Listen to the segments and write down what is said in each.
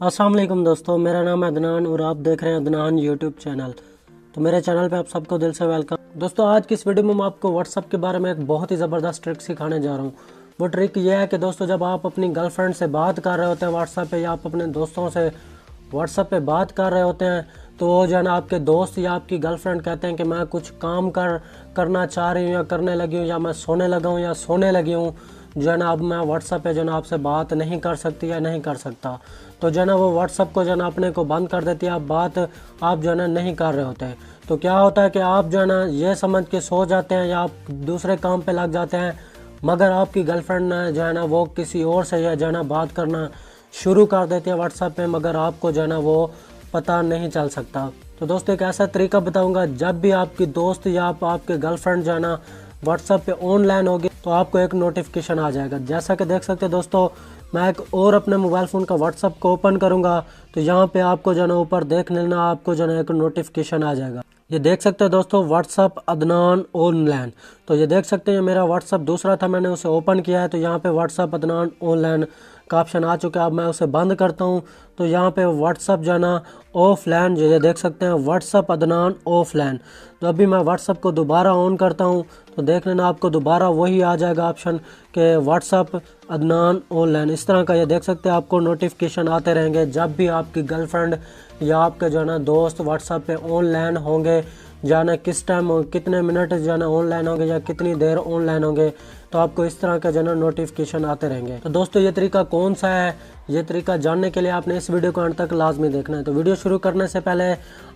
अस्सलाम वालेकुम दोस्तों, मेरा नाम है अदनान और आप देख रहे हैं अदनान यूट्यूब चैनल। तो मेरे चैनल पे आप सबको दिल से वेलकम। दोस्तों, आज की इस वीडियो में मैं आपको व्हाट्सअप के बारे में एक बहुत ही ज़बरदस्त ट्रिक सिखाने जा रहा हूँ। वो ट्रिक ये है कि दोस्तों, जब आप अपनी गर्लफ्रेंड से बात कर रहे होते हैं व्हाट्सअप पे या आप अपने दोस्तों से व्हाट्सअप पे बात कर रहे होते हैं, तो वो जो है ना आपके दोस्त या आपकी गर्लफ्रेंड कहते हैं कि मैं कुछ काम करना चाह रही हूँ या करने लगी हूँ, या मैं सोने लगा हूँ या सोने लगी हूँ, जो है ना अब मैं व्हाट्सअप पे जो है ना आपसे बात नहीं कर सकती या नहीं कर सकता। तो जो है ना वो व्हाट्सअप को जो है ना अपने को बंद कर देती है, आप बात आप जो है ना नहीं कर रहे होते हैं। तो क्या होता है कि आप जो है ना ये समझ के सो जाते हैं या आप दूसरे काम पे लग जाते हैं, मगर आपकी गर्लफ्रेंड जो है ना वो किसी और से जो है ना बात करना शुरू कर देती है व्हाट्सएप पे, मगर आपको जो है ना वो पता नहीं चल सकता। तो दोस्तों, एक ऐसा तरीका बताऊंगा, जब भी आपकी दोस्त या आपके गर्लफ्रेंड जो है ना व्हाट्सएप पे ऑनलाइन होगी तो आपको एक नोटिफिकेशन आ जाएगा। जैसा कि देख सकते हैं दोस्तों, मैं एक और अपने मोबाइल फ़ोन का व्हाट्सएप को ओपन करूंगा तो यहाँ पे आपको जो है ना ऊपर देख लेना, आपको जो है ना एक नोटिफिकेशन आ जाएगा। ये देख सकते हैं दोस्तों, व्हाट्सअप अदनान ऑनलाइन। तो ये देख सकते हैं मेरा व्हाट्सअप दूसरा था, मैंने उसे ओपन किया है तो यहाँ पे व्हाट्सअप अदनान ऑनलाइन का ऑप्शन आ चुका है। अब मैं उसे बंद करता हूँ तो यहाँ पे व्हाट्सअप जो है ना ऑफलाइन, जो ये देख सकते हैं व्हाट्सअप अदनान ऑफलाइन। तो अभी मैं व्हाट्सअप को दोबारा ऑन करता हूँ तो देख लेना आपको दोबारा वही आ जाएगा ऑप्शन कि व्हाट्सअप अदनान ऑनलाइन। इस तरह का ये देख सकते हैं आपको नोटिफिकेशन आते रहेंगे जब भी आपकी गर्लफ्रेंड या आपके जो है ना दोस्त व्हाट्सएप पे ऑनलाइन होंगे, जाना किस टाइम कितने मिनट जाना ऑनलाइन होंगे या कितनी देर ऑनलाइन होंगे, तो आपको इस तरह का जो है नोटिफिकेशन आते रहेंगे। तो दोस्तों, ये तरीका कौन सा है, ये तरीका जानने के लिए आपने इस वीडियो को अंत तक लाजमी देखना है। तो वीडियो शुरू करने से पहले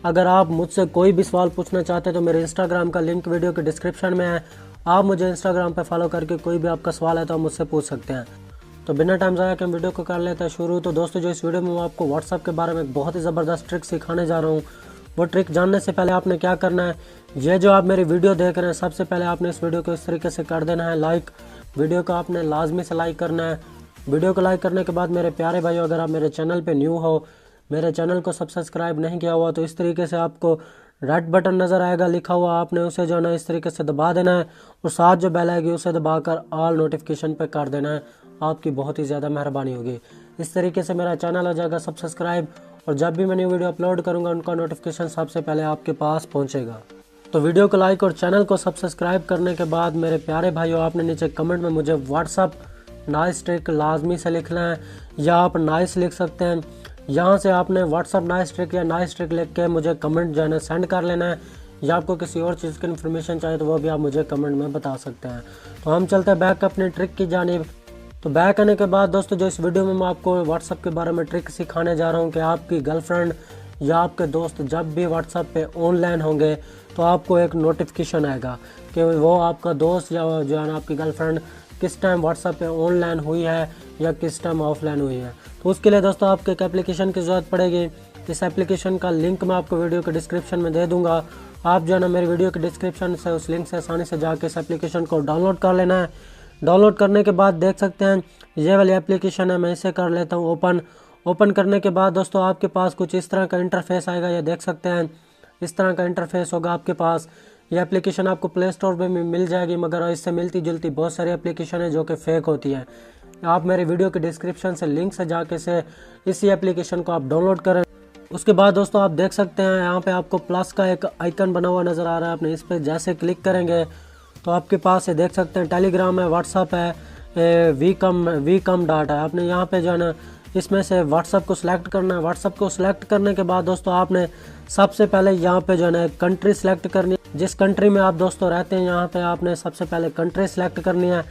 अगर आप मुझसे कोई भी सवाल पूछना चाहते हैं तो मेरे इंस्टाग्राम का लिंक वीडियो के डिस्क्रिप्शन में है। आप मुझे इंस्टाग्राम पर फॉलो करके कोई भी आपका सवाल है तो आप मुझसे पूछ सकते हैं। तो बिना टाइम ज़ाया के हम वीडियो को कर लेते हैं शुरू। तो दोस्तों, जो इस वीडियो में मैं आपको व्हाट्सअप के बारे में एक बहुत ही ज़बरदस्त ट्रिक सिखाने जा रहा हूँ, वो ट्रिक जानने से पहले आपने क्या करना है, ये जो आप मेरी वीडियो देख रहे हैं, सबसे पहले आपने इस वीडियो को इस तरीके से कर देना है लाइक। वीडियो को आपने लाजमी से लाइक करना है। वीडियो को लाइक करने के बाद मेरे प्यारे भाइयों, अगर आप मेरे चैनल पे न्यू हो, मेरे चैनल को सब्सक्राइब नहीं किया हुआ, तो इस तरीके से आपको रेड बटन नज़र आएगा लिखा हुआ, आपने उसे जो है ना इस तरीके से दबा देना है और साथ जो बेल आएगी उसे दबाकर ऑल नोटिफिकेशन पे कर देना है। आपकी बहुत ही ज़्यादा मेहरबानी होगी। इस तरीके से मेरा चैनल हो जाएगा सब्सक्राइब और जब भी मैं न्यू वीडियो अपलोड करूँगा उनका नोटिफिकेशन सबसे पहले आपके पास पहुँचेगा। तो वीडियो को लाइक और चैनल को सब्सक्राइब करने के बाद मेरे प्यारे भाइयों, आपने नीचे कमेंट में मुझे व्हाट्सअप नाइस ट्रिक लाजमी से लिखना है, या आप नाइस लिख सकते हैं। यहाँ से आपने व्हाट्सअप नाइस ट्रिक या नाइस ट्रिक लिख के मुझे कमेंट जो है ना सेंड कर लेना है, या आपको किसी और चीज़ की इन्फॉर्मेशन चाहिए तो वो भी आप मुझे कमेंट में बता सकते हैं। तो हम चलते हैं बैक अपनी ट्रिक की जानिब। तो बैक आने के बाद दोस्तों, जो इस वीडियो में मैं आपको व्हाट्सअप के बारे में ट्रिक सिखाने जा रहा हूँ कि आपकी गर्लफ्रेंड या आपके दोस्त जब भी व्हाट्सएप पे ऑनलाइन होंगे तो आपको एक नोटिफिकेशन आएगा कि वो आपका दोस्त या जो है ना आपकी गर्लफ्रेंड किस टाइम व्हाट्सएप पे ऑनलाइन हुई है या किस टाइम ऑफलाइन हुई है। तो उसके लिए दोस्तों आपको एक एप्लीकेशन की ज़रूरत पड़ेगी। इस एप्लीकेशन का लिंक मैं आपको वीडियो के डिस्क्रिप्शन में दे दूँगा। आप जो है ना मेरी वीडियो के डिस्क्रिप्शन से उस लिंक से आसानी से जाके इस एप्लीकेशन को डाउनलोड कर लेना है। डाउनलोड करने के बाद देख सकते हैं ये वाली एप्लीकेशन है, मैं इसे कर लेता हूँ ओपन। ओपन करने के बाद दोस्तों आपके पास कुछ इस तरह का इंटरफेस आएगा, ये देख सकते हैं इस तरह का इंटरफेस होगा आपके पास। ये एप्लीकेशन आपको प्ले स्टोर पे मिल जाएगी, मगर इससे मिलती जुलती बहुत सारी एप्लीकेशन है जो कि फेक होती है। आप मेरे वीडियो के डिस्क्रिप्शन से लिंक से जाके से इसी एप्लीकेशन को आप डाउनलोड करें। उसके बाद दोस्तों आप देख सकते हैं यहाँ पे आपको प्लस का एक आइकन बना हुआ नज़र आ रहा है। आपने इस पर जैसे क्लिक करेंगे तो आपके पास ये देख सकते हैं टेलीग्राम है, व्हाट्सअप है, वी कम डाट है। आपने यहाँ पे जो है ना इसमें से व्हाट्सअप को सिलेक्ट करना है। व्हाट्सअप को सिलेक्ट करने के बाद दोस्तों आपने सबसे पहले यहाँ पे जो है ना कंट्री सिलेक्ट करनी है। जिस कंट्री में आप दोस्तों रहते हैं यहाँ पे आपने सबसे पहले कंट्री सिलेक्ट करनी है।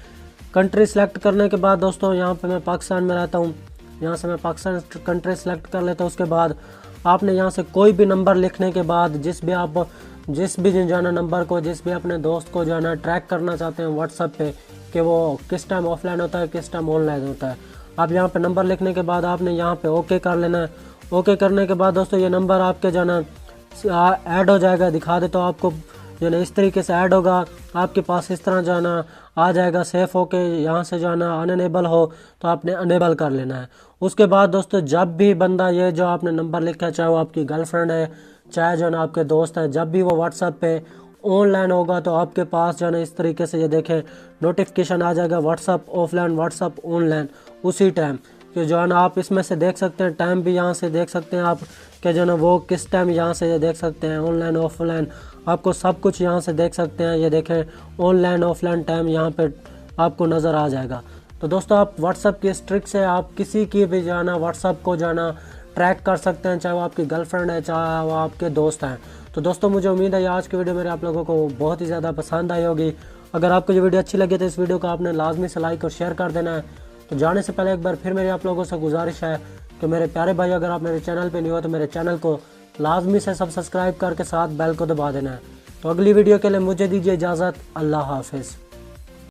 कंट्री सिलेक्ट करने के बाद दोस्तों यहाँ पे मैं पाकिस्तान में रहता हूँ, यहाँ से मैं पाकिस्तान कंट्री सिलेक्ट कर लेता हूँ। उसके बाद आपने यहाँ से कोई भी नंबर लिखने के बाद जिस भी जो है ना नंबर को, जिस भी अपने दोस्त को जो है ना ट्रैक करना चाहते हैं व्हाट्सएप पे कि वो किस टाइम ऑफलाइन होता है किस टाइम ऑनलाइन होता है, आप यहाँ पे नंबर लिखने के बाद आपने यहाँ पे ओके कर लेना है। ओके करने के बाद दोस्तों ये नंबर आपके जो है ना ऐड हो जाएगा, दिखा दे तो आपको जो है ना इस तरीके से ऐड होगा आपके पास, इस तरह जो है ना आ जाएगा सेफ होके। यहाँ से जो है ना अनएबल हो तो आपने अनेबल कर लेना है। उसके बाद दोस्तों जब भी बंदा ये जो आपने नंबर लिखा है, चाहे वो आपकी गर्लफ्रेंड है चाहे जो है ना आपके दोस्त है, जब भी वो व्हाट्सएप पे ऑनलाइन होगा तो आपके पास जो है ना इस तरीके से ये देखें नोटिफिकेशन आ जाएगा व्हाट्सअप ऑफलाइन व्हाट्सअप ऑनलाइन उसी टाइम। कि जो है ना आप इसमें से देख सकते हैं, टाइम भी यहाँ से देख सकते हैं आप कि जो है ना वो किस टाइम यहाँ से देख सकते हैं, ऑनलाइन ऑफलाइन आपको सब कुछ यहाँ से देख सकते हैं। ये देखें ऑनलाइन ऑफलाइन टाइम यहाँ पे आपको नज़र आ जाएगा। तो दोस्तों आप व्हाट्सअप की इस ट्रिक से आप किसी की भी जो है ना व्हाट्सअप को जो है ना ट्रैक कर सकते हैं, चाहे वो आपकी गर्लफ्रेंड है चाहे वो आपके दोस्त हैं। तो दोस्तों मुझे उम्मीद है आज की वीडियो मेरे आप लोगों को बहुत ही ज़्यादा पसंद आई होगी। अगर आपको ये वीडियो अच्छी लगी तो इस वीडियो को आपने लाजमी से लाइक और शेयर कर देना है। तो जाने से पहले एक बार फिर मेरी आप लोगों से गुजारिश है कि मेरे प्यारे भाई अगर आप मेरे चैनल पे नहीं हो तो मेरे चैनल को लाजमी से सब्सक्राइब करके साथ बेल को दबा देना है। तो अगली वीडियो के लिए मुझे दीजिए इजाज़त। अल्लाह हाफिज़।